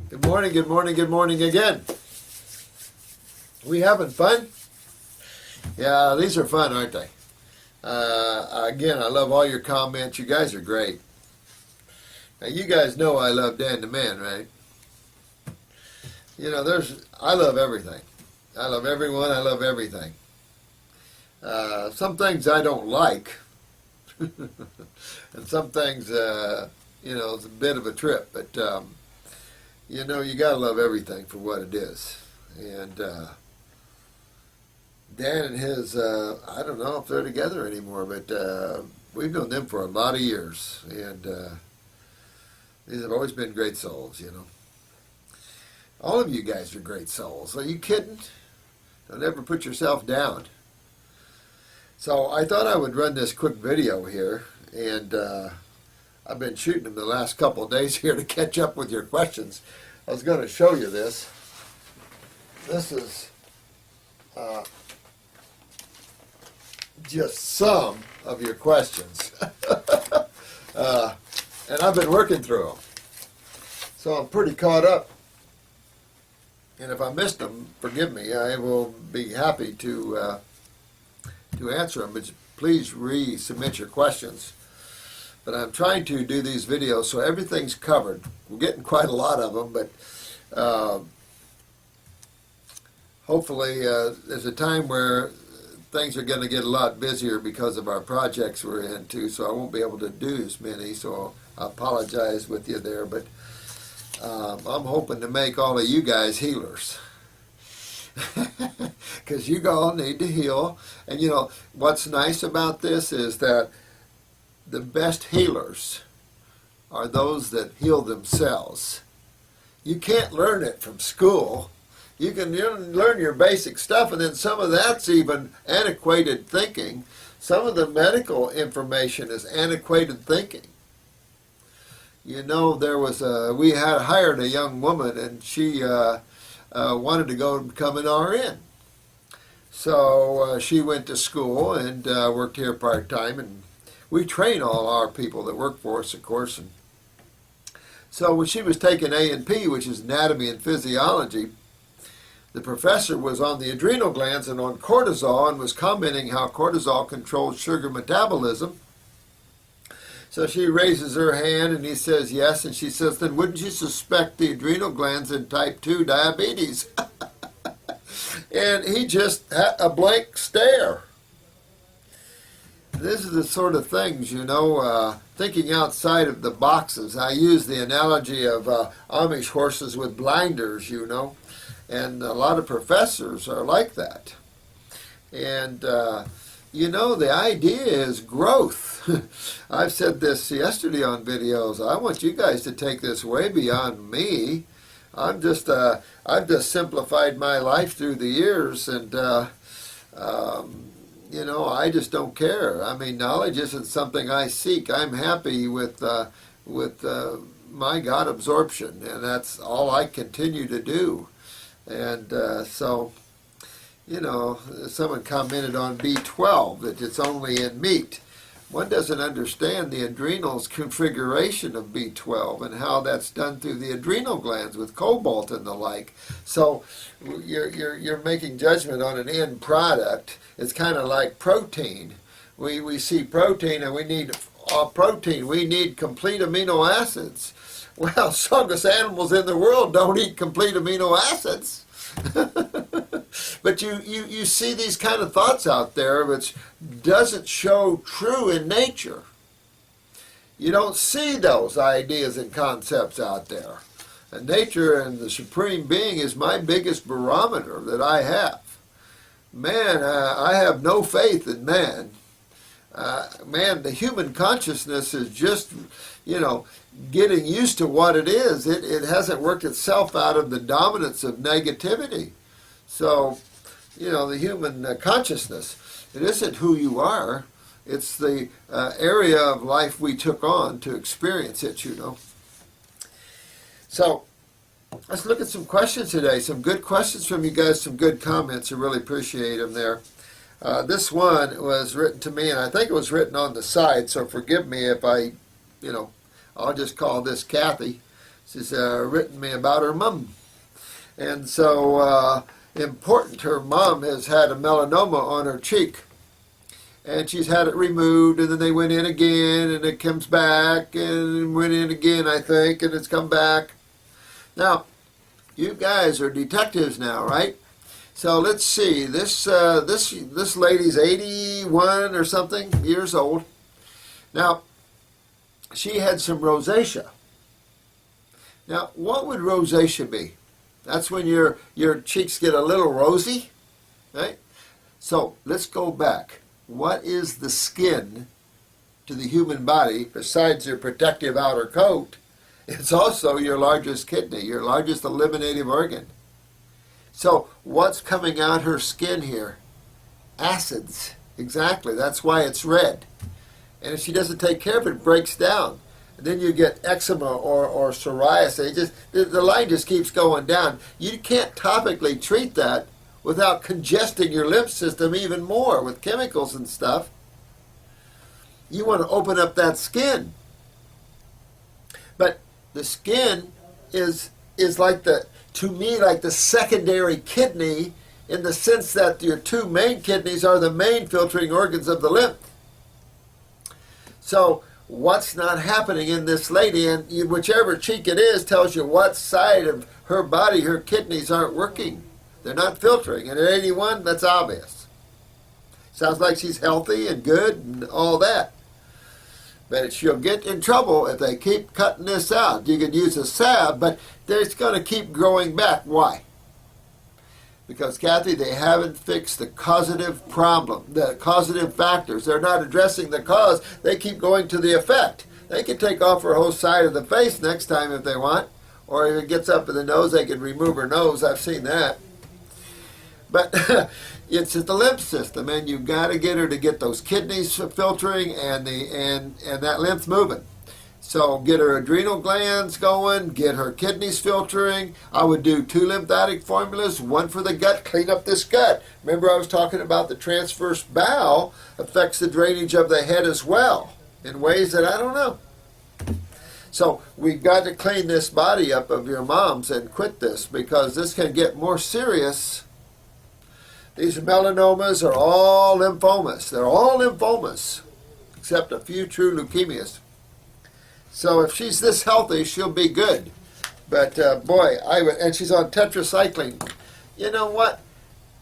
Good morning, good morning, good morning again. We having fun? Yeah, these are fun, aren't they? Again, I love all your comments. You guys are great. Now, you guys know I love Dan the Man, right? You know, I love everything. I love everyone. I love everything. Some things I don't like. And some things, it's a bit of a trip. But, you got to love everything for what it is. And Dan and his, I don't know if they're together anymore, but we've known them for a lot of years. And these have always been great souls, All of you guys are great souls. Are you kidding? Don't ever put yourself down. So I thought I would run this quick video here, and I've been shooting them the last couple of days here to catch up with your questions. I was going to show you this. This is just some of your questions. And I've been working through them. So I'm pretty caught up. And if I missed them, forgive me. I will be happy to answer them. But please resubmit your questions. But I'm trying to do these videos so everything's covered. We're getting quite a lot of them, but hopefully there's a time where things are going to get a lot busier because of our projects we're into, so I won't be able to do as many, so I apologize with you there, but I'm hoping to make all of you guys healers. Because you all need to heal. And what's nice about this is that the best healers are those that heal themselves. You can't learn it from school. You can learn your basic stuff, and then some of that's even antiquated thinking. Some of the medical information is antiquated thinking. There was we had hired a young woman, and she wanted to go and become an RN. So she went to school and worked here part-time, and we train all our people that work for us, of course. And so when she was taking A&P, which is anatomy and physiology, the professor was on the adrenal glands and on cortisol, and was commenting how cortisol controls sugar metabolism. So she raises her hand, and he says yes, and she says, then wouldn't you suspect the adrenal glands in type 2 diabetes? And he just had a blank stare. This is the sort of things, thinking outside of the boxes. I use the analogy of Amish horses with blinders, and a lot of professors are like that. And, the idea is growth. I've said this yesterday on videos. I want you guys to take this way beyond me. I've just simplified my life through the years, and I just don't care. I mean, knowledge isn't something I seek. I'm happy with my God absorption, and that's all I continue to do. And so, someone commented on B12 that it's only in meat. One doesn't understand the adrenals configuration of B12 and how that's done through the adrenal glands with cobalt and the like. So you're making judgment on an end product. It's kind of like protein. We see protein, and we need protein. We need complete amino acids. Well, strongest animals in the world don't eat complete amino acids. But you see these kind of thoughts out there which doesn't show true in nature. You don't see those ideas and concepts out there. And nature and the Supreme Being is my biggest barometer that I have. Man, I have no faith in man. Man, the human consciousness is just, getting used to what it is. It hasn't worked itself out of the dominance of negativity. So, the human consciousness, it isn't who you are. It's the area of life we took on to experience it, So, let's look at some questions today. Some good questions from you guys, some good comments. I really appreciate them there. This one was written to me, and I think it was written on the side, so forgive me if I, I'll just call this Kathy. She's written me about her mom. And so important, her mom has had a melanoma on her cheek. And she's had it removed, and then they went in again, and it comes back, and went in again, I think, and it's come back. Now, you guys are detectives now, right? So let's see. This lady's 81 or something years old. Now, she had some rosacea. Now, what would rosacea be? That's when your cheeks get a little rosy, right? So let's go back. What is the skin to the human body besides your protective outer coat? It's also your largest kidney, your largest eliminative organ. So what's coming out her skin here? Acids. Exactly. That's why it's red. And if she doesn't take care of it, it breaks down. And then you get eczema or psoriasis. The line just keeps going down. You can't topically treat that without congesting your lymph system even more with chemicals and stuff. You want to open up that skin. But the skin is like to me, like the secondary kidney, in the sense that your two main kidneys are the main filtering organs of the lymph. So what's not happening in this lady, and whichever cheek it is tells you what side of her body her kidneys aren't working. They're not filtering. And at 81, that's obvious. Sounds like she's healthy and good and all that. But she'll get in trouble if they keep cutting this out. You can use a salve, but it's going to keep growing back. Why? Because, Kathy, they haven't fixed the causative problem, the causative factors. They're not addressing the cause. They keep going to the effect. They can take off her whole side of the face next time if they want. Or if it gets up in the nose, they can remove her nose. I've seen that. But it's the lymph system, and you've got to get her to get those kidneys filtering and that lymph moving. So get her adrenal glands going, get her kidneys filtering. I would do 2 lymphatic formulas, 1 for the gut, clean up this gut. Remember I was talking about the transverse bowel affects the drainage of the head as well in ways that I don't know. So we've got to clean this body up of your mom's and quit this, because this can get more serious. These melanomas are all lymphomas. They're all lymphomas, except a few true leukemias. So if she's this healthy, she'll be good. But boy, and she's on tetracycline. You know what?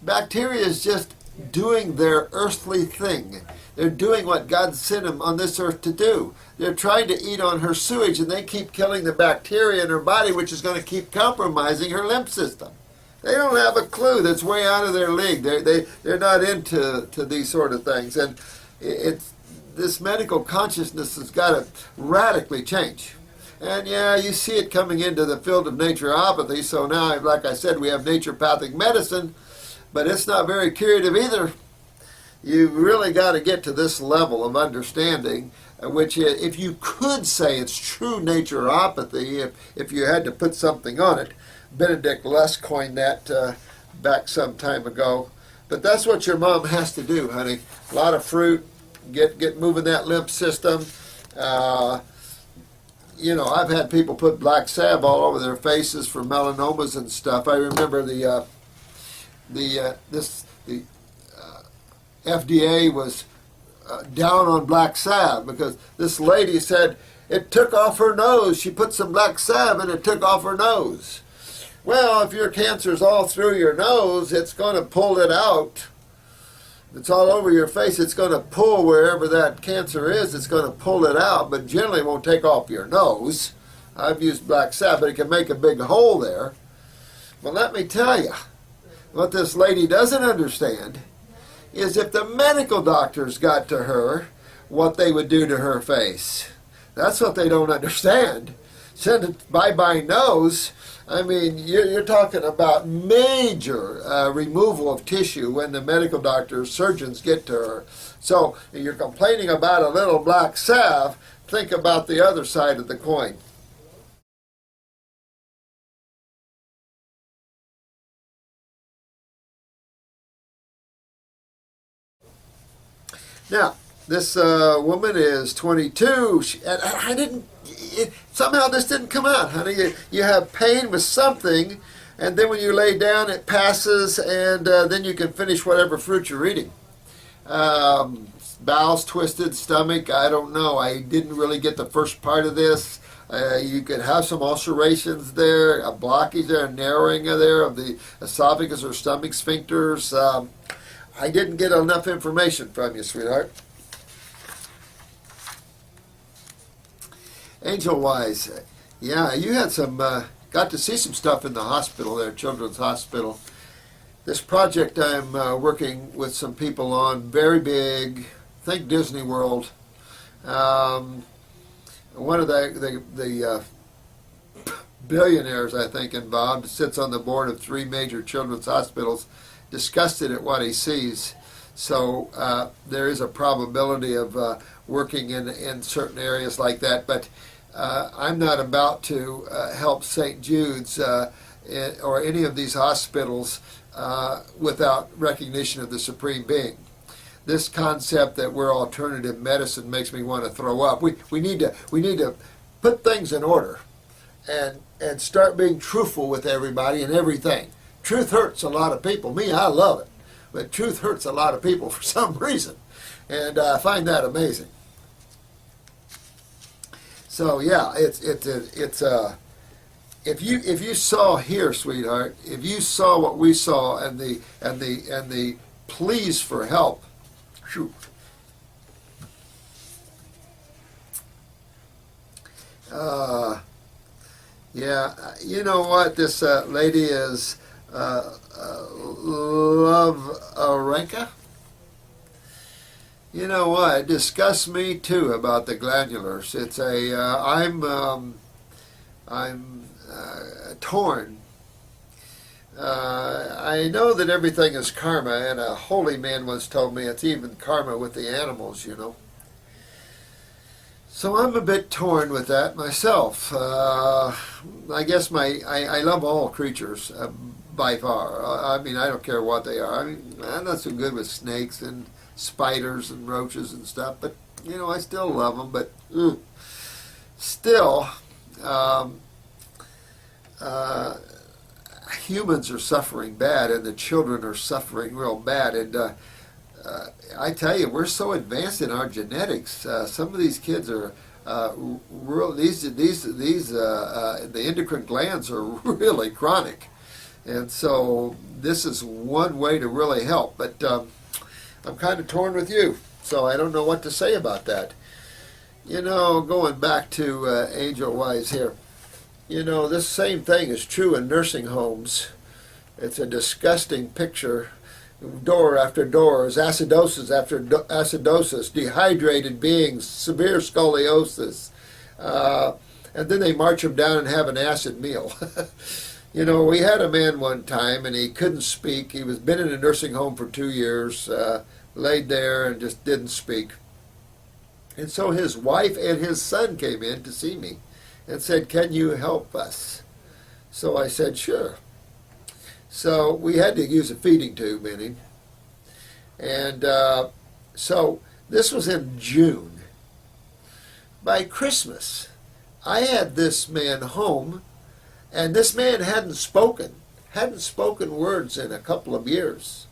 Bacteria is just doing their earthly thing. They're doing what God sent them on this earth to do. They're trying to eat on her sewage, and they keep killing the bacteria in her body, which is going to keep compromising her lymph system. They don't have a clue. That's way out of their league. They're not into these sort of things. And this medical consciousness has got to radically change. And yeah, you see it coming into the field of naturopathy. So now, like I said, we have naturopathic medicine, but it's not very curative either. You really got to get to this level of understanding, which if you could say it's true naturopathy, if you had to put something on it. Benedict Less coined that back some time ago. But that's what your mom has to do, honey. A lot of fruit, get moving that lymph system. You know, I've had people put black salve all over their faces for melanomas and stuff. I remember the FDA was down on black salve because this lady said it took off her nose. She put some black salve and it took off her nose. Well, if your cancer's all through your nose, it's going to pull it out. If it's all over your face, it's going to pull wherever that cancer is. It's going to pull it out, but generally it won't take off your nose. I've used black salve, but it can make a big hole there. But let me tell you, what this lady doesn't understand is if the medical doctors got to her, what they would do to her face. That's what they don't understand. Send it bye-bye nose. I mean, you're talking about major removal of tissue when the medical doctors, surgeons get to her. So if you're complaining about a little black salve, think about the other side of the coin. Now, This woman is 22. And I didn't. Somehow this didn't come out, honey. You have pain with something, and then when you lay down, it passes, and then you can finish whatever fruit you're eating. Bowels twisted, stomach. I don't know. I didn't really get the first part of this. You could have some ulcerations there, a blockage there, a narrowing there of the esophagus or stomach sphincters. I didn't get enough information from you, sweetheart. Angel-wise, yeah, you had some, got to see some stuff in the hospital there, Children's Hospital. This project I'm working with some people on, very big, think Disney World. One of the billionaires, I think, involved, sits on the board of 3 major children's hospitals, disgusted at what he sees. So there is a probability of working in certain areas like that, but I'm not about to help St. Jude's or any of these hospitals without recognition of the Supreme Being. This concept that we're alternative medicine makes me want to throw up. We need to put things in order and start being truthful with everybody and everything. Truth hurts a lot of people. Me, I love it, but truth hurts a lot of people for some reason, and I find that amazing. So yeah, it's if you saw here, sweetheart, if you saw what we saw and the pleas for help, whew. Yeah, you know what? This lady is Love Arenka. You know what? It disgusts me too about the glandulars. It's a I'm torn. I know that everything is karma, and a holy man once told me it's even karma with the animals, you know. So I'm a bit torn with that myself. I guess I love all creatures by far. I mean, I don't care what they are. I mean, I'm not so good with snakes and spiders and roaches and stuff, but you know, I still love them. But still, humans are suffering bad, and the children are suffering real bad. And I tell you, we're so advanced in our genetics. Some of these kids are real. The endocrine glands are really chronic, and so this is one way to really help. But I'm kind of torn with you, so I don't know what to say about that. You know, going back to Angel Wise here, you know, this same thing is true in nursing homes. It's a disgusting picture. Door after doors, acidosis after acidosis, dehydrated beings, severe scoliosis. And then they march them down and have an acid meal. You know, we had a man one time, and he couldn't speak. He was been in a nursing home for 2 years, laid there and just didn't speak. And so his wife and his son came in to see me and said, "Can you help us?" So I said, "Sure." So we had to use a feeding tube in him. And so this was in June. By Christmas, I had this man home, and this man hadn't spoken words in a couple of years.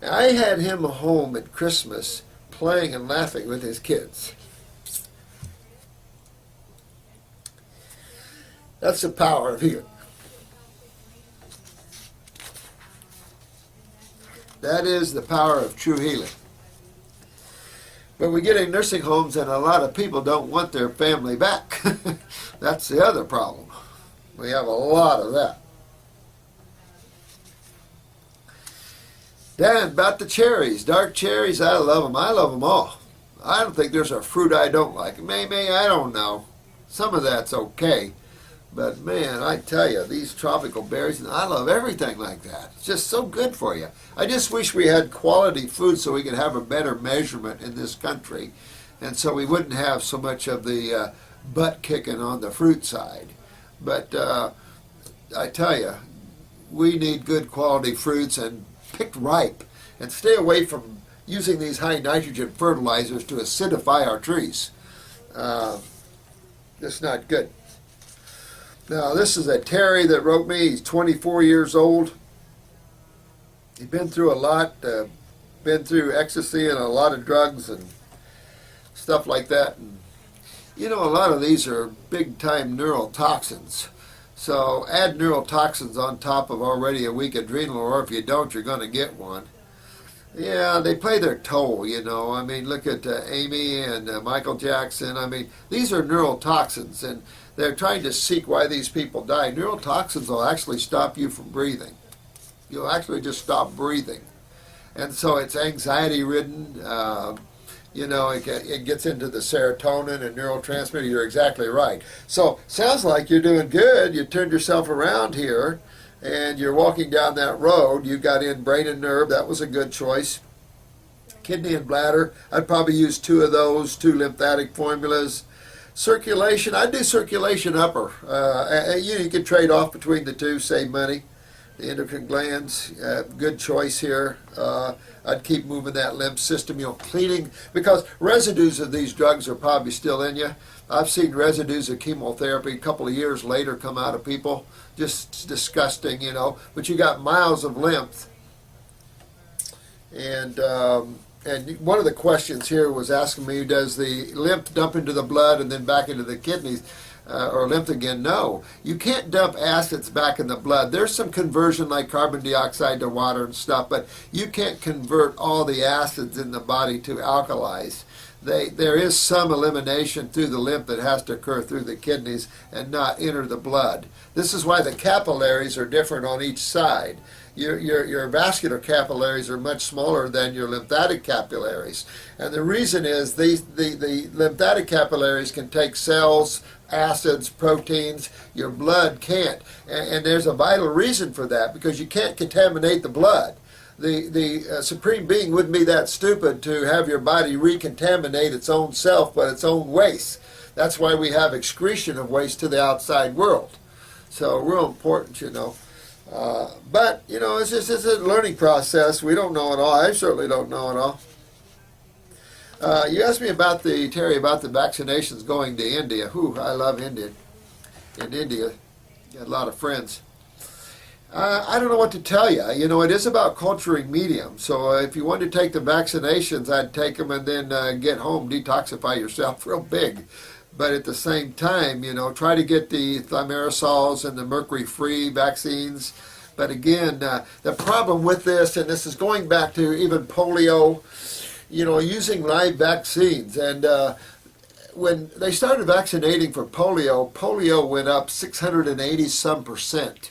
I had him home at Christmas playing and laughing with his kids. That's the power of healing. That is the power of true healing. But we get in nursing homes and a lot of people don't want their family back. That's the other problem. We have a lot of that. Dan, about the cherries, dark cherries, I love them. I love them all. I don't think there's a fruit I don't like. Maybe, I don't know. Some of that's okay. But man, I tell you, these tropical berries, and I love everything like that. It's just so good for you. I just wish we had quality food so we could have a better measurement in this country, and so we wouldn't have so much of the butt kicking on the fruit side. But I tell you, we need good quality fruits and picked ripe, and stay away from using these high nitrogen fertilizers to acidify our trees. That's not good. Now, this is a Terry that wrote me. He's 24 years old. He's been through a lot, been through ecstasy and a lot of drugs and stuff like that. And, you know, a lot of these are big-time neurotoxins. So add neurotoxins on top of already a weak adrenal, or if you don't, you're going to get one. Yeah, they play their toll, you know. I mean, look at Amy and Michael Jackson. I mean, these are neurotoxins, and they're trying to seek why these people die. Neurotoxins will actually stop you from breathing. You'll actually just stop breathing. And so it's anxiety-ridden. You know, it gets into the serotonin and neurotransmitter. You're exactly right. So sounds like you're doing good. You turned yourself around here, and you're walking down that road. You got in brain and nerve. That was a good choice. Kidney and bladder. I'd probably use 2 of those, 2 lymphatic formulas. Circulation. I'd do circulation upper. You can trade off between the 2, save money. The endocrine glands, good choice here. I'd keep moving that lymph system, you know, cleaning, because residues of these drugs are probably still in you. I've seen residues of chemotherapy a couple of years later come out of people. Just disgusting, you know. But you got miles of lymph. And one of the questions here was asking me, does the lymph dump into the blood and then back into the kidneys? Or lymph again? No. You can't dump acids back in the blood. There's some conversion like carbon dioxide to water and stuff, but you can't convert all the acids in the body to alkalis. There is some elimination through the lymph that has to occur through the kidneys and not enter the blood. This is why the capillaries are different on each side. Your vascular capillaries are much smaller than your lymphatic capillaries. And the reason is the lymphatic capillaries can take cells, acids, proteins. Your blood can't. And there's a vital reason for that, because you can't contaminate the blood. The Supreme Being wouldn't be that stupid to have your body recontaminate its own self but its own waste. That's why we have excretion of waste to the outside world. So real important, you know. But, you know, it's a learning process. We don't know it all. I certainly don't know it all. You asked me about Terry, about the vaccinations going to India. Whew, I love India. In India, got a lot of friends. I don't know what to tell you. You know, it is about culturing medium. So if you want to take the vaccinations, I'd take them and then get home, detoxify yourself real big. But at the same time, you know, try to get the thimersals and the mercury-free vaccines. But again, the problem with this, and this is going back to even polio, you know, using live vaccines. And when they started vaccinating for polio, polio went up 680-some%.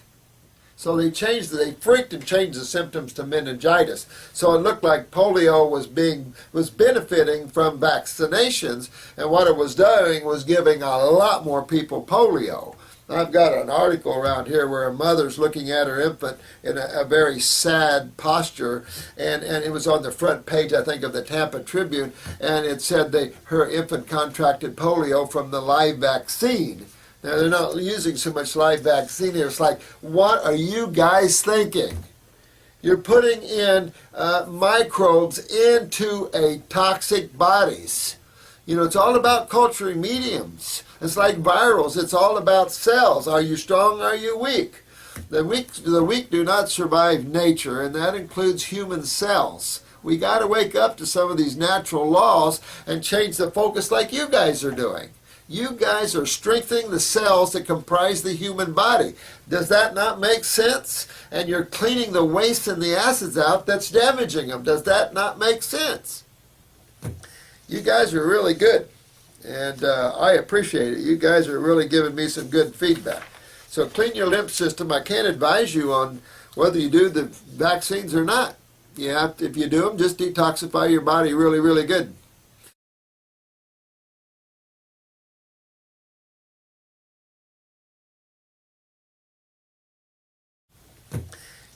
So they freaked and changed the symptoms to meningitis. So it looked like polio was benefiting from vaccinations, and what it was doing was giving a lot more people polio. I've got an article around here where a mother's looking at her infant in a very sad posture, and it was on the front page, I think, of the Tampa Tribune, and it said her infant contracted polio from the live vaccine. Now, they're not using so much live vaccine here. It's like, what are you guys thinking? You're putting in microbes into a toxic bodies. You know, it's all about culturing mediums. It's like virals. It's all about cells. Are you strong? Are you weak? The weak do not survive nature, and that includes human cells. We got to wake up to some of these natural laws and change the focus like you guys are doing. You guys are strengthening the cells that comprise the human body. Does that not make sense? And you're cleaning the waste and the acids out that's damaging them. Does that not make sense? You guys are really good, and I appreciate it. You guys are really giving me some good feedback. So clean your lymph system. I can't advise you on whether you do the vaccines or not. If you do them, just detoxify your body really, really good.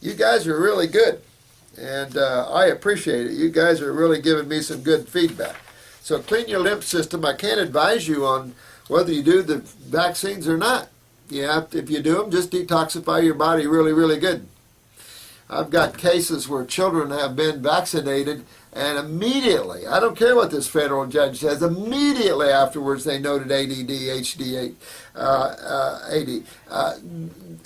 You guys are really good, and I appreciate it. You guys are really giving me some good feedback. So clean your lymph system. I can't advise you on whether you do the vaccines or not. If you do them, just detoxify your body really, really good. I've got cases where children have been vaccinated, and immediately, I don't care what this federal judge says, immediately afterwards they noted ADD, HD, AD.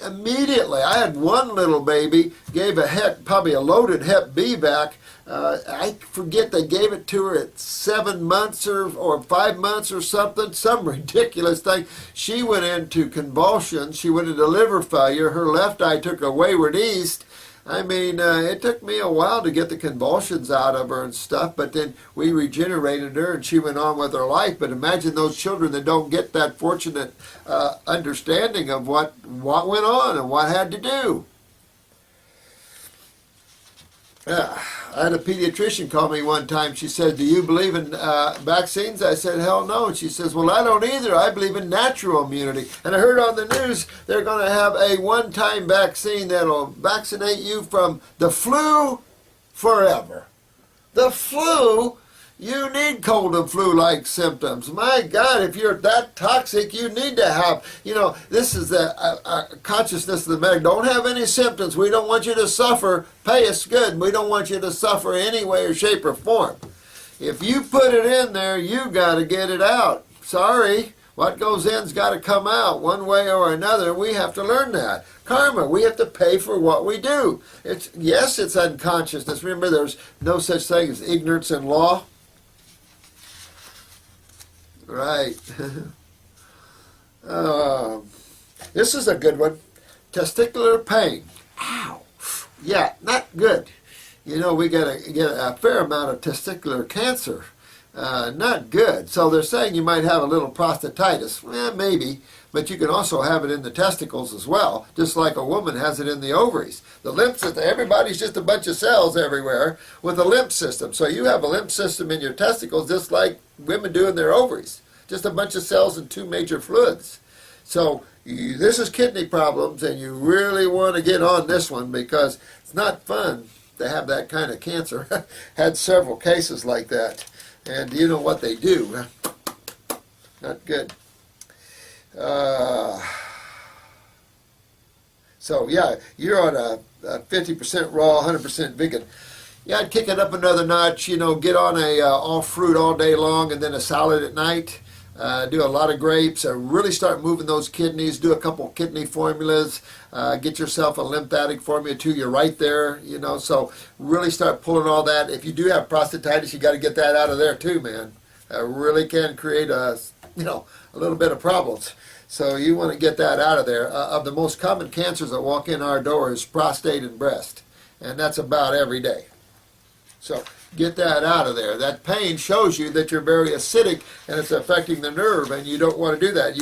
Immediately, I had one little baby, gave probably a loaded Hep B vac. I forget, they gave it to her at 7 months or 5 months or something, some ridiculous thing. She went into convulsions. She went into liver failure. Her left eye took a wayward east. I mean, it took me a while to get the convulsions out of her and stuff, but then we regenerated her and she went on with her life. But imagine those children that don't get that fortunate understanding of what went on and what had to do. I had a pediatrician call me one time. She said, "Do you believe in vaccines?" I said, "Hell no." And she says, "Well, I don't either. I believe in natural immunity." And I heard on the news they're going to have a one-time vaccine that'll vaccinate you from the flu forever. The flu? You need cold and flu-like symptoms. My God, if you're that toxic, you need to have, this is the consciousness of the medic. Don't have any symptoms. We don't want you to suffer. Pay us good. We don't want you to suffer any way or shape or form. If you put it in there, you got to get it out. Sorry. What goes in's got to come out one way or another. We have to learn that. Karma, we have to pay for what we do. Yes, it's unconsciousness. Remember, there's no such thing as ignorance in law. Right. This is a good one. Testicular pain. Ow. Yeah, not good. We got to get a fair amount of testicular cancer. Not good. So they're saying you might have a little prostatitis. Maybe. But you can also have it in the testicles as well, just like a woman has it in the ovaries. The lymph system, everybody's just a bunch of cells everywhere with a lymph system. So you have a lymph system in your testicles just like women do in their ovaries. Just a bunch of cells and two major fluids. So this is kidney problems, and you really want to get on this one because it's not fun to have that kind of cancer. Had several cases like that. And you know what they do. Not good. So yeah, you're on a 50% raw, 100% vegan. Yeah, I'd kick it up another notch, get on a all fruit all day long and then a salad at night. Do a lot of grapes, really start moving those kidneys, do a couple kidney formulas, get yourself a lymphatic formula too, you're right there, so really start pulling all that. If you do have prostatitis, you got to get that out of there too, man. Really can create a little bit of problems. So you want to get that out of there. Of the most common cancers that walk in our door is prostate and breast, and that's about every day. So get that out of there. That pain shows you that you're very acidic and it's affecting the nerve, and you don't want to do that.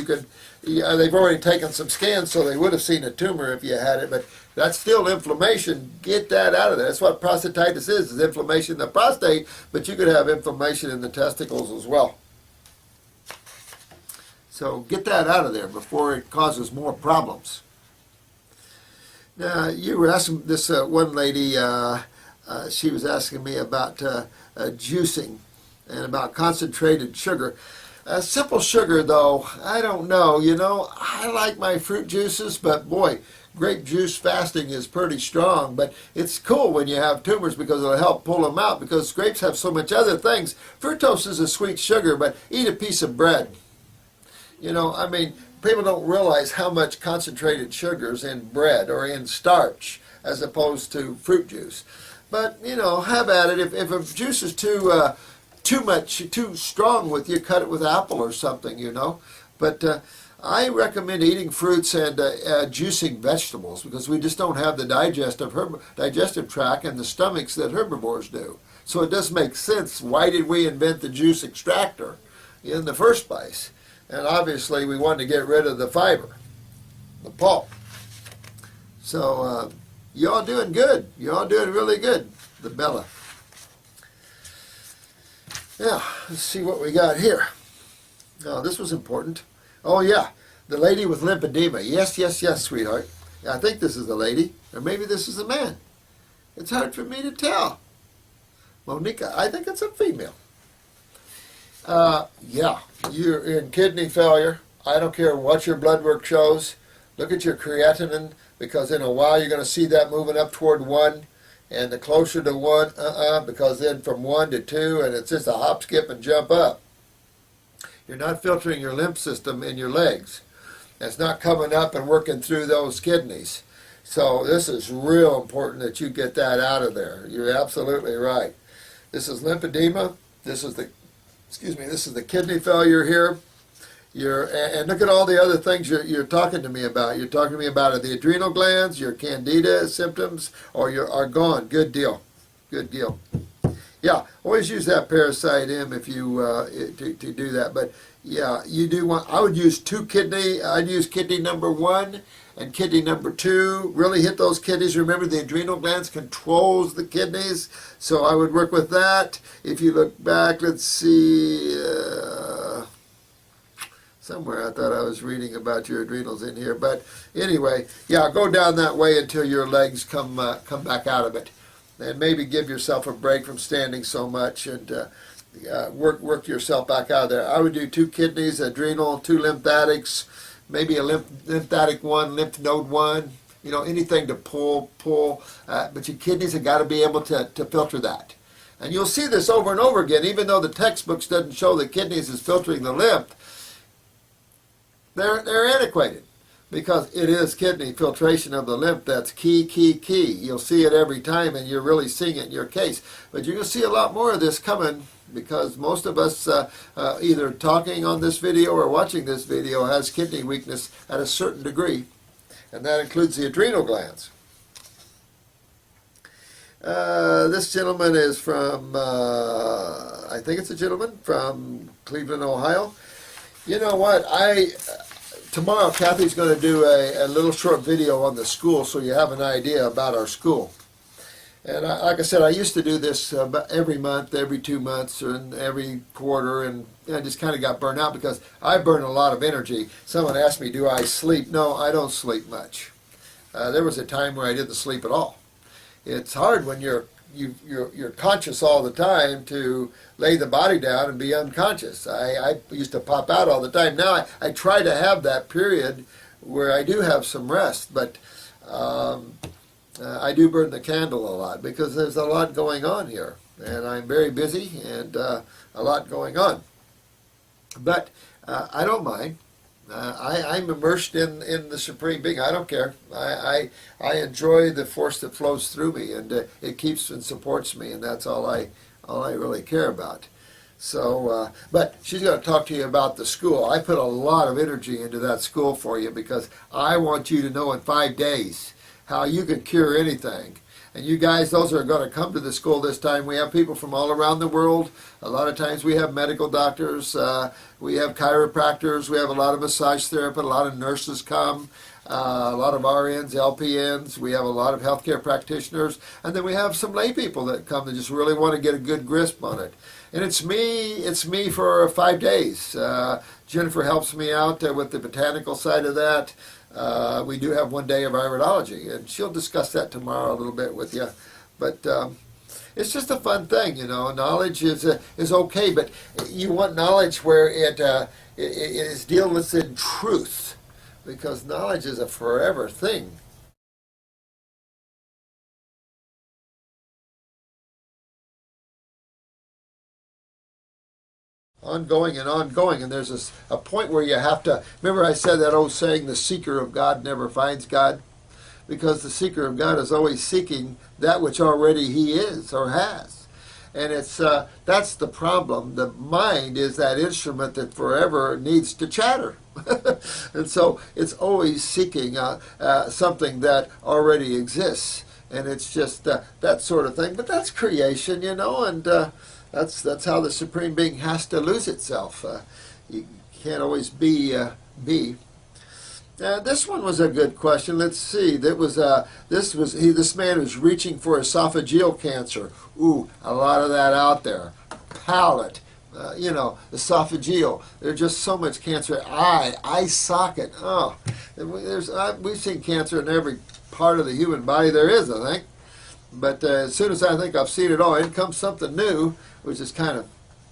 They've already taken some scans, so they would have seen a tumor if you had it, but that's still inflammation. Get that out of there. That's what prostatitis is inflammation in the prostate, but you could have inflammation in the testicles as well. So get that out of there before it causes more problems. Now, you were asking this one lady, she was asking me about juicing and about concentrated sugar. Simple sugar, though, I don't know. I like my fruit juices, but boy, grape juice fasting is pretty strong. But it's cool when you have tumors because it'll help pull them out, because grapes have so much other things. Fructose is a sweet sugar, but eat a piece of bread. People don't realize how much concentrated sugar's in bread or in starch as opposed to fruit juice. But, have at it. If a juice is too strong with you, cut it with apple or something, But I recommend eating fruits and juicing vegetables because we just don't have the digestive tract and the stomachs that herbivores do. So it does make sense. Why did we invent the juice extractor in the first place? And obviously we wanted to get rid of the fiber, the pulp. So y'all doing good. Y'all doing really good, the Bella. Now, let's see what we got here. Oh, this was important. Oh, yeah, the lady with lymphedema. Yes, sweetheart. I think this is the lady, or maybe this is the man. It's hard for me to tell. Monica, I think it's a female. Yeah, you're in kidney failure. I don't care what your blood work shows. Look at your creatinine, because in a while you're going to see that moving up toward 1. And the closer to 1, because then from 1 to 2, and it's just a hop, skip, and jump up. You're not filtering your lymph system in your legs. It's not coming up and working through those kidneys. So this is real important that you get that out of there. You're absolutely right. This is lymphedema. This is the kidney failure here. And look at all the other things you're talking to me about. You're talking to me about the adrenal glands, your candida symptoms, are gone. Good deal. Good deal. Yeah, always use that Parasite M if you to do that. But yeah, you do want. I would use 2 kidney. I'd use kidney number 1 and kidney number 2. Really hit those kidneys. Remember, the adrenal glands controls the kidneys, so I would work with that. If you look back, let's see. Somewhere I thought I was reading about your adrenals in here, but anyway, yeah, go down that way until your legs come back out of it, and maybe give yourself a break from standing so much, and work yourself back out of there. I would do 2 kidneys, adrenal, 2 lymphatics, maybe a lymphatic 1, lymph node 1. Anything to pull. But your kidneys have got to be able to filter that. And you'll see this over and over again, even though the textbooks doesn't show the kidneys is filtering the lymph. They're antiquated, because it is kidney filtration of the lymph that's key. You'll see it every time, and you're really seeing it in your case. But you're going to see a lot more of this coming, because most of us either talking on this video or watching this video has kidney weakness at a certain degree, and that includes the adrenal glands. This gentleman is from, I think it's a gentleman from Cleveland, Ohio. You know what? Tomorrow Kathy's going to do a little short video on the school, so you have an idea about our school. And like I said, I used to do this every month, every 2 months, and every quarter, and I just kind of got burned out because I burn a lot of energy. Someone asked me, do I sleep? No, I don't sleep much. There was a time where I didn't sleep at all. It's hard when you're conscious all the time to lay the body down and be unconscious. I used to pop out all the time. Now I try to have that period where I do have some rest, but I do burn the candle a lot because there's a lot going on here, and I'm very busy and a lot going on. But I don't mind. I'm immersed in the Supreme Being. I don't care. I enjoy the force that flows through me, and it keeps and supports me, and that's all I really care about. So, but she's going to talk to you about the school. I put a lot of energy into that school for you because I want you to know in 5 days how you can cure anything. And you guys, those are going to come to the school this time. We have people from all around the world. A lot of times we have medical doctors, we have chiropractors, we have a lot of massage therapists, a lot of nurses come, a lot of RNs, LPNs, we have a lot of healthcare practitioners, and then we have some lay people that come that just really want to get a good grasp on it. And it's me for 5 days. Jennifer helps me out with the botanical side of that. We do have 1 day of iridology, and she'll discuss that tomorrow a little bit with you. But it's just a fun thing, you know. Knowledge is okay, but you want knowledge where it is deals in truth, because knowledge is a forever thing. Ongoing and ongoing, and there's a point where you have to, remember I said that old saying, the seeker of God never finds God? Because the seeker of God is always seeking that which already he is or has. And it's that's the problem. The mind is that instrument that forever needs to chatter. And so it's always seeking something that already exists. And it's just that sort of thing. But that's creation, you know, and that's how the Supreme Being has to lose itself. You can't always be. This one was a good question. Let's see. This man was reaching for esophageal cancer. Ooh, a lot of that out there. Palate, esophageal. There's just so much cancer. Eye socket. Oh, we've seen cancer in every part of the human body there is, I think. But as soon as I think I've seen it all, in comes something new, which is kind of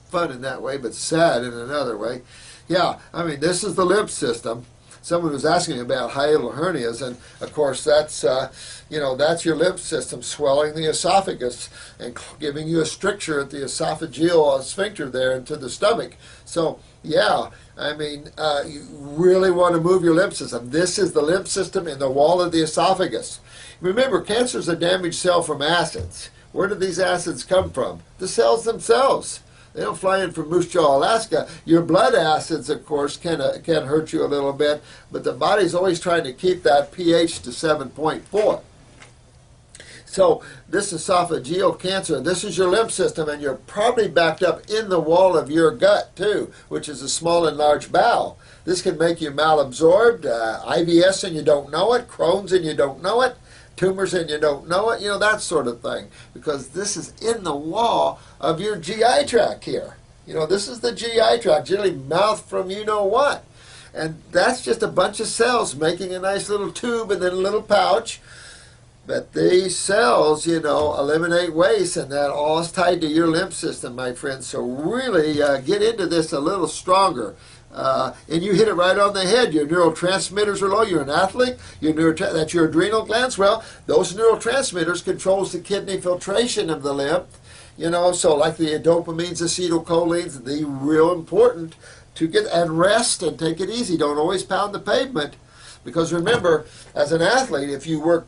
fun in that way, but sad in another way. Yeah, I mean, this is the lymph system. someone was asking about hiatal hernias, and of course that's that's your lymph system swelling the esophagus and giving you a stricture at the esophageal sphincter there into the stomach. So yeah, I mean, you really want to move your lymph system. This is the lymph system in the wall of the esophagus. Remember, cancer is a damaged cell from acids. Where do these acids come from? The cells themselves. They don't fly in from Moose Jaw, Alaska. Your blood acids, of course, can hurt you a little bit, but the body's always trying to keep that pH to 7.4. So this esophageal cancer, this is your lymph system, and you're probably backed up in the wall of your gut, too, which is a small and large bowel. This can make you malabsorbed, IBS and you don't know it, Crohn's and you don't know it, tumors and you don't know it, that sort of thing, because this is in the wall of your GI tract here. This is the GI tract, generally mouth from you-know-what. And that's just a bunch of cells making a nice little tube and then a little pouch. But these cells, eliminate waste, and that all is tied to your lymph system, my friends. So really get into this a little stronger. And you hit it right on the head. Your neurotransmitters are low. You're an athlete. That's your adrenal glands. Well, those neurotransmitters controls the kidney filtration of the lymph. So like the dopamines, acetylcholines, they're real important to get and rest and take it easy. Don't always pound the pavement. Because remember, as an athlete, if you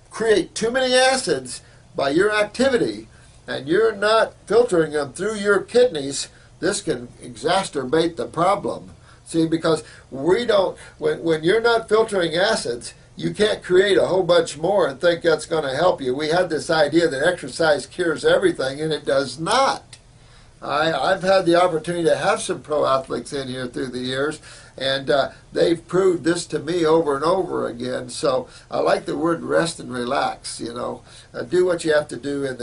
create too many acids by your activity and you're not filtering them through your kidneys, this can exacerbate the problem. See, because when you're not filtering acids, you can't create a whole bunch more and think that's going to help you. We had this idea that exercise cures everything, and it does not. I've had the opportunity to have some pro athletes in here through the years, and they've proved this to me over and over again. So I like the word rest and relax. Do what you have to do in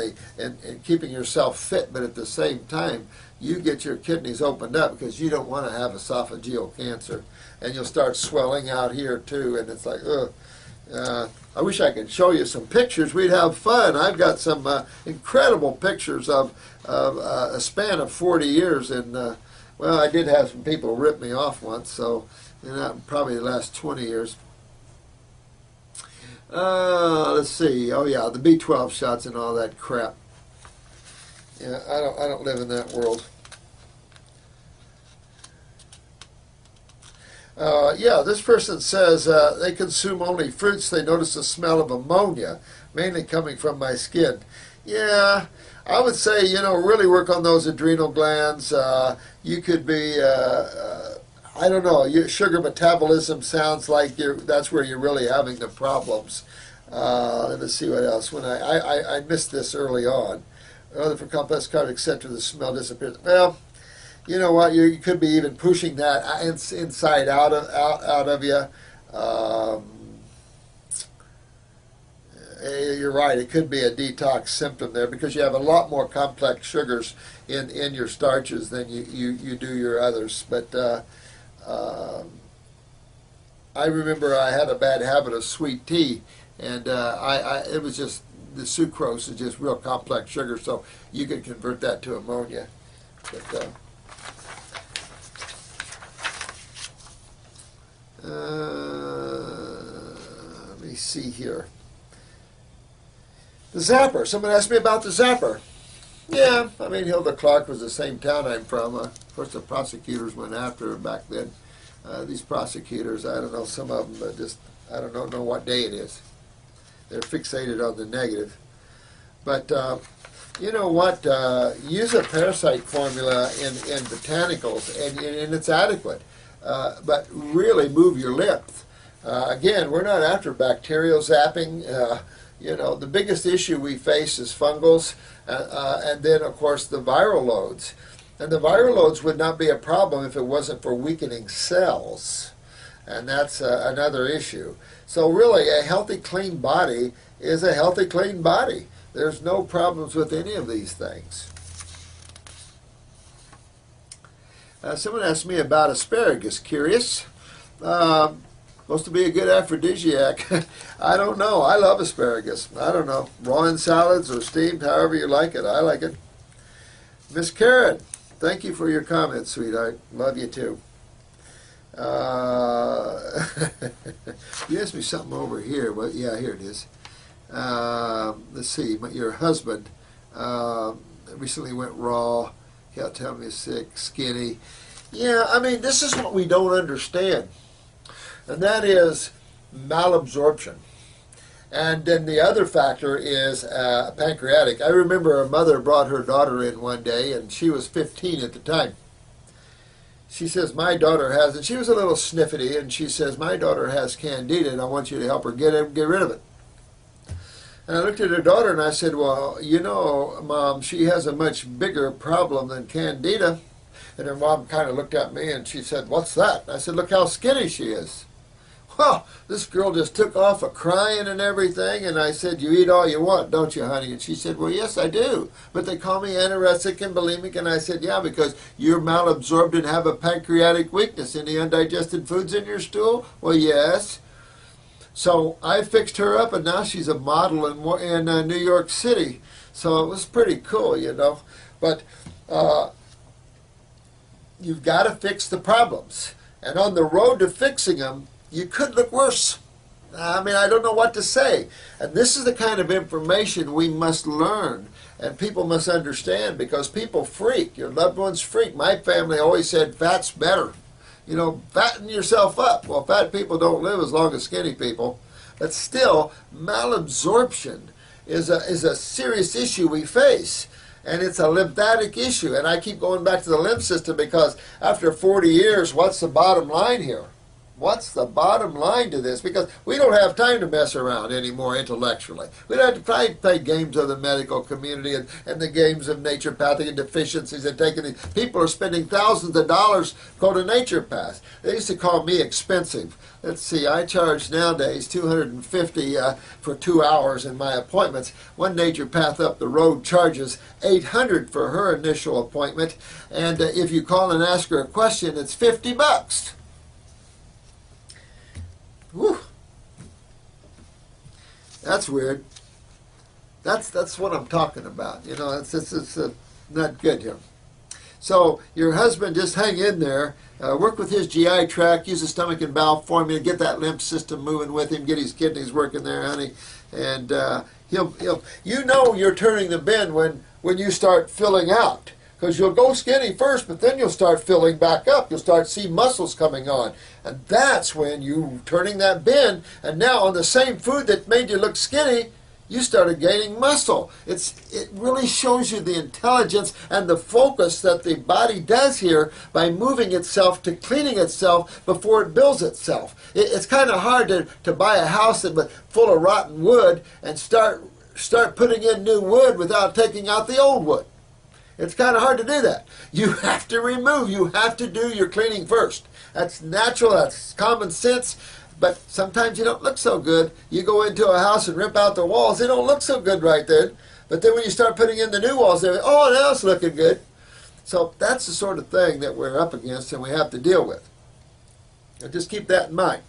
keeping yourself fit, but at the same time, you get your kidneys opened up because you don't want to have esophageal cancer, and you'll start swelling out here too. And it's like, ugh. I wish I could show you some pictures. We'd have fun. I've got some incredible pictures of a span of 40 years. And, well, I did have some people rip me off once, so probably the last 20 years. Let's see. Oh, yeah, the B12 shots and all that crap. Yeah, I don't live in that world. Yeah, this person says they consume only fruits. They notice the smell of ammonia, mainly coming from my skin. Yeah, I would say, really work on those adrenal glands. You could be, I don't know, your sugar metabolism sounds like that's where you're really having the problems. Let me see what else. When I missed this early on. Other for complex cardiac center, the smell disappears. Well, you know what? You could be even pushing that inside out of you. You're right. It could be a detox symptom there because you have a lot more complex sugars in your starches than you do your others. But I remember I had a bad habit of sweet tea, and it was just the sucrose is just real complex sugar, so you can convert that to ammonia. But let me see here. The zapper. Someone asked me about the zapper. Yeah, I mean, Hilda Clark was the same town I'm from. Of course, the prosecutors went after her back then. These prosecutors, I don't know, some of them just, I don't know what day it is. They're fixated on the negative. But you know what? Use a parasite formula in botanicals, and it's adequate. But really move your lymph. Again, we're not after bacterial zapping. The biggest issue we face is fungals, and then, of course, the viral loads. And the viral loads would not be a problem if it wasn't for weakening cells. And that's another issue. So really, a healthy, clean body is a healthy, clean body. There's no problems with any of these things. Someone asked me about asparagus. Curious. Supposed to be a good aphrodisiac. I don't know. I love asparagus. I don't know. Raw in salads or steamed, however you like it. I like it. Miss Karen, thank you for your comments, sweetheart. Love you too. You asked me something over here. Well, yeah, here it is. Let's see. Your husband recently went raw. Can't tell me he's sick, skinny. Yeah, I mean, this is what we don't understand, and that is malabsorption. And then the other factor is pancreatic. I remember a mother brought her daughter in one day, and she was 15 at the time. She says, my daughter has, and she was a little sniffety, and she says, my daughter has candida, and I want you to help her get rid of it. And I looked at her daughter, and I said, well, you know, Mom, she has a much bigger problem than candida. And her mom kind of looked at me, and she said, what's that? And I said, look how skinny she is. Well, this girl just took off crying and everything, and I said, you eat all you want, don't you, honey? And she said, well, yes, I do. But they call me anorexic and bulimic, and I said, yeah, because you're malabsorbed and have a pancreatic weakness. Any undigested foods in your stool? Well, yes. So I fixed her up, and now she's a model in New York City. So it was pretty cool, you know. But you've got to fix the problems. And on the road to fixing them, you could look worse. I mean, I don't know what to say. And this is the kind of information we must learn and people must understand, because people freak. Your loved ones freak. My family always said fat's better. You know, fatten yourself up. Well, fat people don't live as long as skinny people. But still, malabsorption is a serious issue we face. And it's a lymphatic issue. And I keep going back to the lymph system because after 40 years, what's the bottom line here? What's the bottom line to this? Because we don't have time to mess around anymore intellectually. We don't have to play games of the medical community and the games of naturopathic and deficiencies and taking these. People are spending thousands of dollars go to naturopaths. They used to call me expensive. Let's see, I charge nowadays $250 for 2 hours in my appointments. One naturopath up the road charges $800 for her initial appointment, and if you call and ask her a question, it's $50. Whew. That's weird. That's what I'm talking about. You know, it's not good here. So your husband, just hang in there. Work with his GI tract. Use the stomach and bowel formula. Get that lymph system moving with him. Get his kidneys working there, honey. And he'll. You know you're turning the bend when you start filling out. Because you'll go skinny first, but then you'll start filling back up. You'll start see muscles coming on. And that's when you're turning that bend. And now on the same food that made you look skinny, you started gaining muscle. It really shows you the intelligence and the focus that the body does here by moving itself to cleaning itself before it builds itself. It's kind of hard to buy a house that's full of rotten wood and start putting in new wood without taking out the old wood. It's kind of hard to do that. You have to remove. You have to do your cleaning first. That's natural. That's common sense. But sometimes you don't look so good. You go into a house and rip out the walls. They don't look so good right then. But then when you start putting in the new walls, they're, oh, now it's looking good. So that's the sort of thing that we're up against and we have to deal with. And just keep that in mind.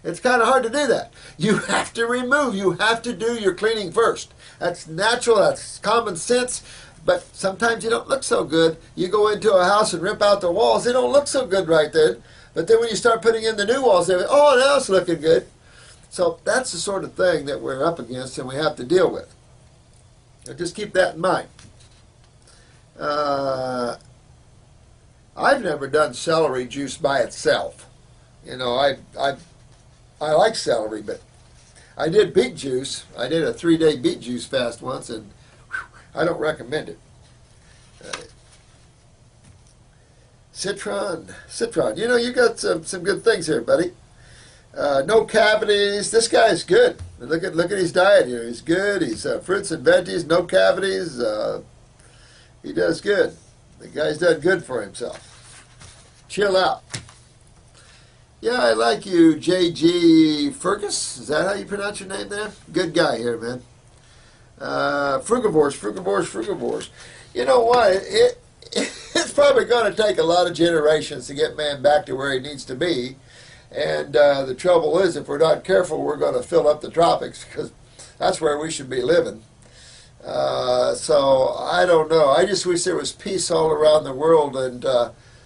It's kind of hard to do that. You have to remove. You have to do your cleaning first. That's natural. That's common sense. But sometimes you don't look so good. You go into a house and rip out the walls. They don't look so good right then. But then when you start putting in the new walls, they're, oh, now it's looking good. So that's the sort of thing that we're up against and we have to deal with. So just keep that in mind. I've never done celery juice by itself. You know, I like celery, but I did beet juice. I did a 3-day beet juice fast once, and I don't recommend it. Citron. You know, you got some good things here, buddy. No cavities. This guy's good. Look at his diet here. He's good. He's fruits and veggies, no cavities. He does good. The guy's done good for himself. Chill out. Yeah, I like you, J.G. Fergus. Is that how you pronounce your name there? Good guy here, man. Frugivores. You know what? It's probably going to take a lot of generations to get man back to where he needs to be. And the trouble is, if we're not careful, we're going to fill up the tropics because That's where we should be living. So I don't know. I just wish there was peace all around the world, and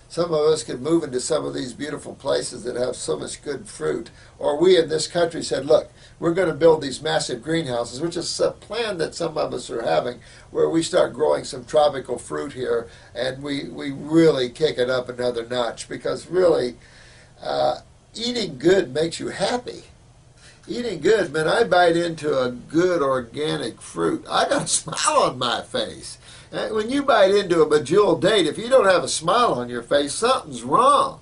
some of us could move into some of these beautiful places that have so much good fruit. Or we in this country said, look, we're going to build these massive greenhouses, which is a plan that some of us are having, where we start growing some tropical fruit here, and we really kick it up another notch, because really, eating good makes you happy. Eating good, man, I bite into a good organic fruit, I got a smile on my face. And when you bite into a bejeweled date, if you don't have a smile on your face, something's wrong.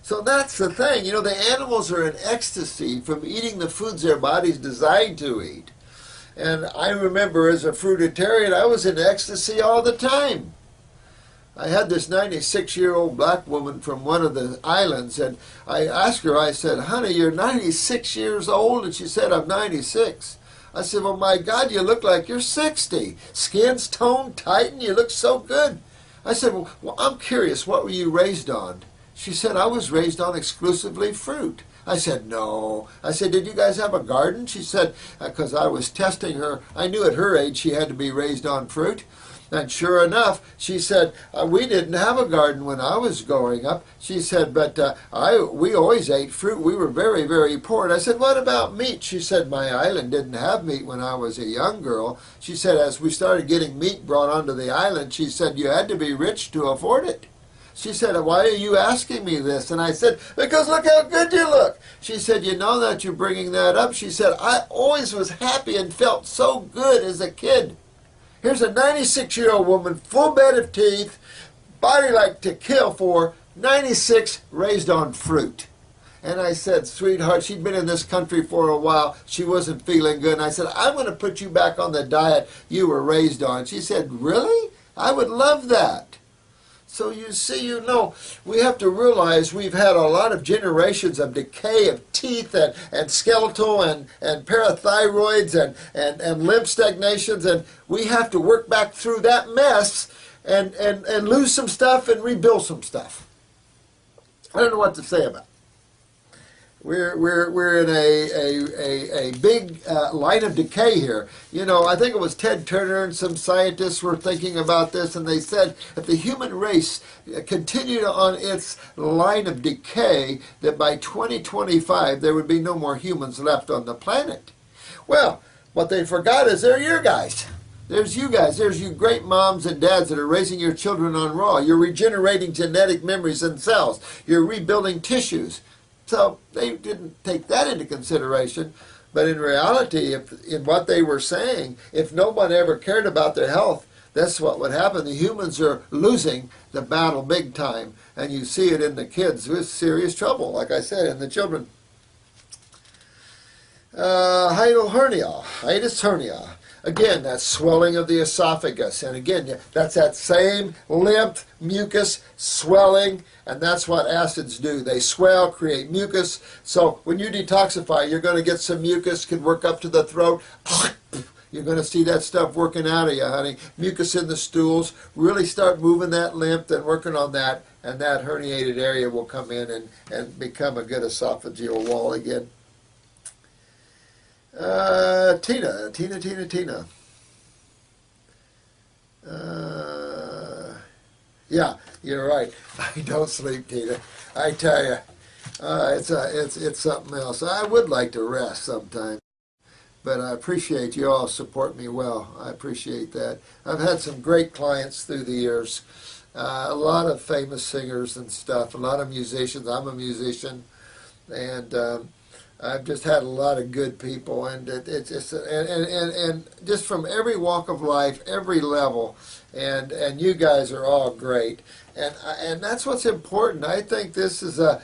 So that's the thing. You know, the animals are in ecstasy from eating the foods their body's designed to eat. And I remember as a fruitarian, I was in ecstasy all the time. I had this 96-year-old black woman from one of the islands, and I asked her, I said, honey, you're 96 years old? And she said, I'm 96. I said, well, my God, you look like you're 60. Skin's toned, tightened, you look so good. I said, well, I'm curious, what were you raised on? She said, I was raised on exclusively fruit. I said, no. I said, did you guys have a garden? She said, because I was testing her. I knew at her age she had to be raised on fruit. And sure enough, she said, we didn't have a garden when I was growing up. She said, but we always ate fruit. We were very, very poor. And I said, what about meat? She said, my island didn't have meat when I was a young girl. She said, as we started getting meat brought onto the island, she said, you had to be rich to afford it. She said, why are you asking me this? And I said, because look how good you look. She said, you know that you're bringing that up? She said, I always was happy and felt so good as a kid. Here's a 96-year-old woman, full bed of teeth, body like to kill for, 96, raised on fruit. And I said, sweetheart, she'd been in this country for a while. She wasn't feeling good. And I said, I'm going to put you back on the diet you were raised on. She said, really? I would love that. So you see, you know, we have to realize we've had a lot of generations of decay of teeth and skeletal and parathyroids and lymph stagnations, and we have to work back through that mess and lose some stuff and rebuild some stuff. I don't know what to say about it. We're in a big line of decay here. You know, I think it was Ted Turner and some scientists were thinking about this, and they said if the human race continued on its line of decay, that by 2025 there would be no more humans left on the planet. Well, what they forgot is they're your guys. There's you guys. There's you great moms and dads that are raising your children on raw. You're regenerating genetic memories and cells. You're rebuilding tissues. So they didn't take that into consideration. But in reality, in what they were saying, if no one ever cared about their health, that's what would happen. The humans are losing the battle big time. And you see it in the kids with serious trouble, like I said, in the children. Hiatus hernia. Again, that's swelling of the esophagus. And again, that's that same lymph, mucus, swelling, and that's what acids do. They swell, create mucus. So when you detoxify, you're going to get some mucus, can work up to the throat. You're going to see that stuff working out of you, honey. Mucus in the stools. Really start moving that lymph and working on that, and that herniated area will come in and become a good esophageal wall again. Tina. Yeah, you're right. I don't sleep, Tina. I tell you, it's something else. I would like to rest sometime, but I appreciate you all support me well. I appreciate that. I've had some great clients through the years. A lot of famous singers and stuff. A lot of musicians. I'm a musician, and I've just had a lot of good people, and it's just and just from every walk of life, every level, and you guys are all great, and that's what's important. I think this is a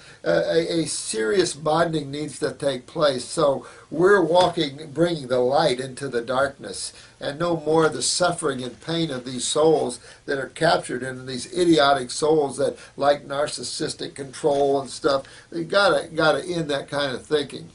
serious bonding needs to take place. So we're bringing the light into the darkness, and no more the suffering and pain of these souls that are captured in these idiotic souls that like narcissistic control and stuff. They gotta end that kind of thinking.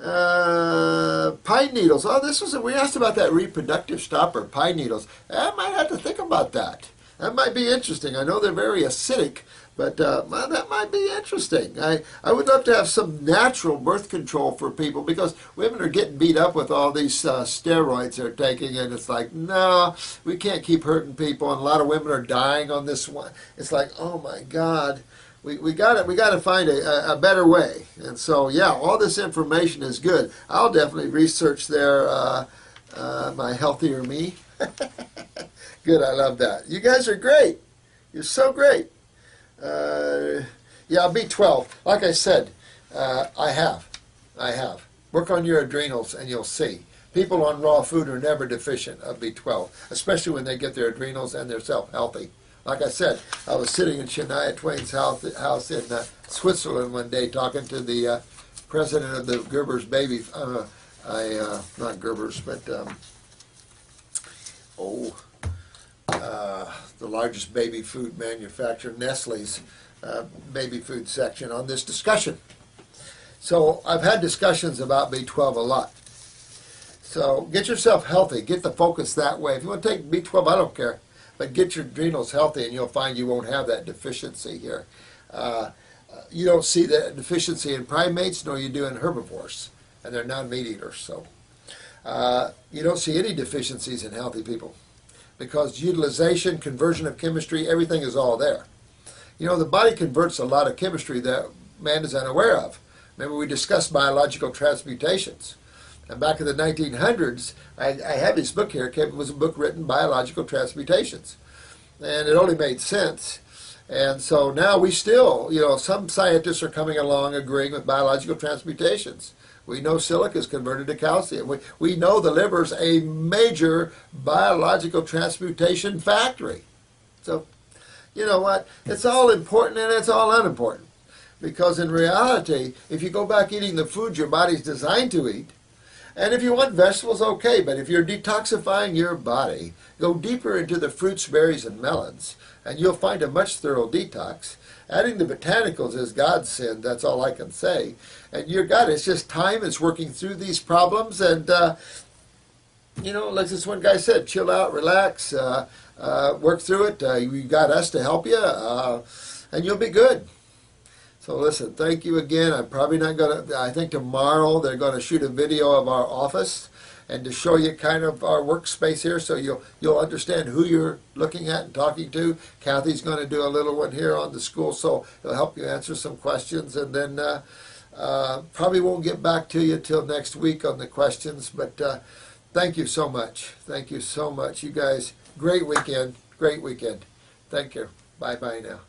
Pine needles. Oh, we asked about that reproductive stopper, pine needles. I might have to think about that. That might be interesting. I know they're very acidic, but well, that might be interesting. I would love to have some natural birth control for people, because women are getting beat up with all these steroids they're taking, and it's like, no, we can't keep hurting people, and a lot of women are dying on this one. It's like, oh my God. We got to find a better way. And so, yeah, all this information is good. I'll definitely research their my healthier me. Good, I love that. You guys are great. You're so great. Yeah, B12. Like I said, I have. Work on your adrenals and you'll see. People on raw food are never deficient of B12, especially when they get their adrenals and their self healthy. Like I said, I was sitting in Shania Twain's house in Switzerland one day talking to the president of the Gerber's baby, not Gerber's, but the largest baby food manufacturer, Nestle's baby food section, on this discussion. So I've had discussions about B12 a lot. So get yourself healthy. Get the focus that way. If you want to take B12, I don't care. But get your adrenals healthy, and you'll find you won't have that deficiency here. You don't see that deficiency in primates, nor you do in herbivores, and they're non-meat eaters. So you don't see any deficiencies in healthy people, because utilization, conversion of chemistry, everything is all there. You know, the body converts a lot of chemistry that man is unaware of. Remember, we discussed biological transmutations. And back in the 1900s, I have this book here. It was a book written, Biological Transmutations. And it only made sense. And so now we still, you know, some scientists are coming along agreeing with biological transmutations. We know silica is converted to calcium. We know the liver is a major biological transmutation factory. So, you know what? It's all important and it's all unimportant. Because in reality, if you go back eating the food your body's designed to eat, and if you want vegetables, okay, but if you're detoxifying your body, go deeper into the fruits, berries, and melons, and you'll find a much thorough detox. Adding the botanicals is God's sin, that's all I can say. And your God, it's just time, it's working through these problems, and, you know, like this one guy said, chill out, relax, work through it. You got us to help you, and you'll be good. So listen, thank you again. I'm probably not going to, I think tomorrow they're going to shoot a video of our office and to show you kind of our workspace here, so you'll understand who you're looking at and talking to. Kathy's going to do a little one here on the school, so it'll help you answer some questions. And then probably won't get back to you till next week on the questions, but thank you so much. Thank you so much. You guys, great weekend. Great weekend. Thank you. Bye-bye now.